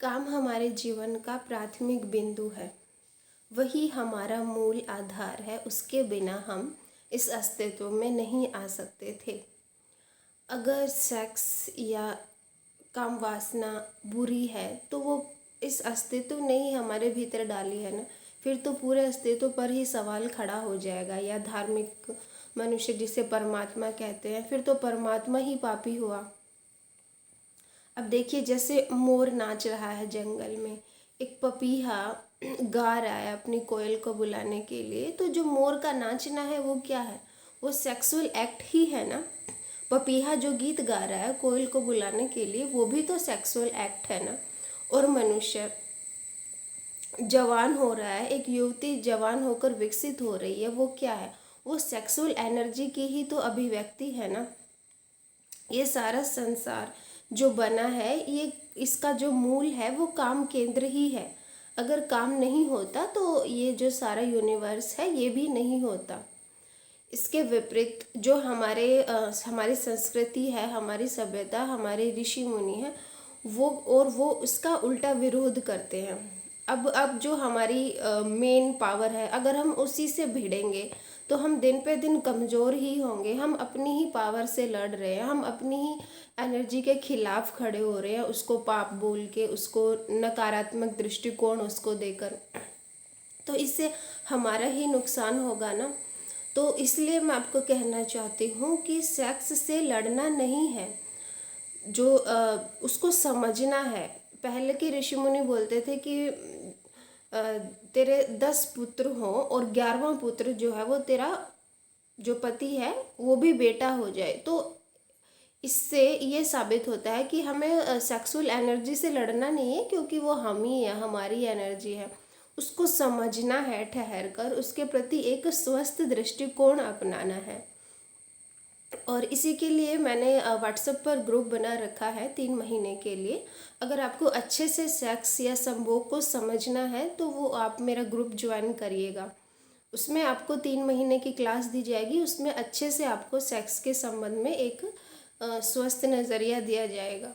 काम हमारे जीवन का प्राथमिक बिंदु है। वही हमारा मूल आधार है, उसके बिना हम इस अस्तित्व में नहीं आ सकते थे। अगर सेक्स या काम वासना बुरी है तो वो इस अस्तित्व ने ही हमारे भीतर डाली है ना, फिर तो पूरे अस्तित्व पर ही सवाल खड़ा हो जाएगा। या धार्मिक मनुष्य जिसे परमात्मा कहते हैं, फिर तो परमात्मा ही पापी हुआ। अब देखिए, जैसे मोर नाच रहा है जंगल में, एक पपीहा गा रहा है अपनी कोयल को बुलाने के लिए, तो जो मोर का नाचना है वो क्या है? वो सेक्सुअल एक्ट ही है ना। पपीहा जो गीत गा रहा है कोयल को बुलाने के लिए, वो भी तो सेक्सुअल एक्ट है ना। और मनुष्य जवान हो रहा है, एक युवती जवान होकर विकसित हो रही है, वो क्या है? वो सेक्सुअल एनर्जी की ही तो अभिव्यक्ति है ना। ये सारा संसार जो बना है, ये इसका जो मूल है वो काम केंद्र ही है। अगर काम नहीं होता तो ये जो सारा यूनिवर्स है ये भी नहीं होता। इसके विपरीत जो हमारी संस्कृति है, हमारी सभ्यता, हमारे ऋषि मुनि हैं, वो उसका उल्टा विरोध करते हैं। अब जो हमारी मेन पावर है, अगर हम उसी से भिड़ेंगे तो हम दिन पे दिन कमज़ोर ही होंगे। हम अपनी ही पावर से लड़ रहे हैं, हम अपनी ही एनर्जी के खिलाफ खड़े हो रहे हैं, उसको पाप बोल के, उसको नकारात्मक दृष्टिकोण उसको देकर। तो इससे हमारा ही नुकसान होगा ना। तो इसलिए मैं आपको कहना चाहती हूँ कि सेक्स से लड़ना नहीं है, जो उसको समझना है। पहले के ऋषि मुनि बोलते थे कि तेरे 10 पुत्र हों और 11वां पुत्र जो है वो तेरा जो पति है वो भी बेटा हो जाए। तो इससे ये साबित होता है कि हमें सेक्सुअल एनर्जी से लड़ना नहीं है, क्योंकि वो हम ही है, हमारी एनर्जी है। उसको समझना है ठहर कर, उसके प्रति एक स्वस्थ दृष्टिकोण अपनाना है। और इसी के लिए मैंने व्हाट्सएप पर ग्रुप बना रखा है 3 महीने के लिए। अगर आपको अच्छे से सेक्स या संभोग को समझना है तो वो आप मेरा ग्रुप ज्वाइन करिएगा। उसमें आपको 3 महीने की क्लास दी जाएगी। उसमें अच्छे से आपको सेक्स के संबंध में एक स्वस्थ नज़रिया दिया जाएगा।